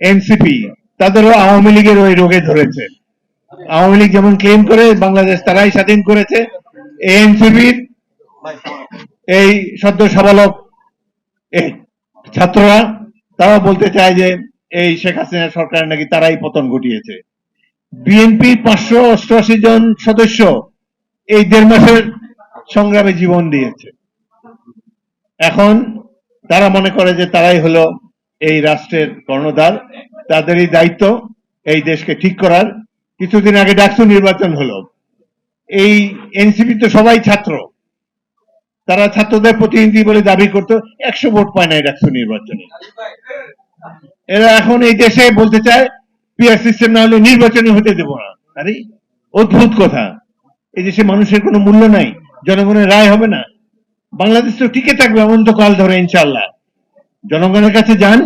NCP তাদেরও আওয়ামী লীগের ওই রোগে ধরেছে। আওয়ামী লীগ যেমন ক্লেম করে বাংলাদেশ তারাই স্বাধীন করেছে, এনসিপির এই সদ্য সাবালক এই ছাত্ররা তারা বলতে চায় যে এই শেখ হাসিনা সরকার নাকি তারাই পতন ঘটিয়েছে। বিএনপির 588 জন সদস্য এই 1.5 মাসের সংগ্রামে জীবন দিয়েছে। এখন তারা মনে করে যে তারাই হলো এই রাষ্ট্রের কর্ণধার, তাদেরই দায়িত্ব এই দেশকে ঠিক করার। কিছুদিন আগে ডাকসু নির্বাচন হলো, এই এনসিপি তো সবাই ছাত্র, তারা ছাত্রদের প্রতিনিধি বলে দাবি করতো, 100 ভোট পায় না এই ডাকসু নির্বাচনে। এরা এখন এই দেশে বলতে চায় পিআর সিস্টেম না হলে নির্বাচনে হতে দেব না। আরে অদ্ভুত কথা, এই দেশে মানুষের কোনো মূল্য নাই, জনগণের রায় হবে না, বাংলাদেশ তো টিকে থাকবে অনন্তকাল ধরে ইনশাআল্লাহ। জনগণের কাছে যান,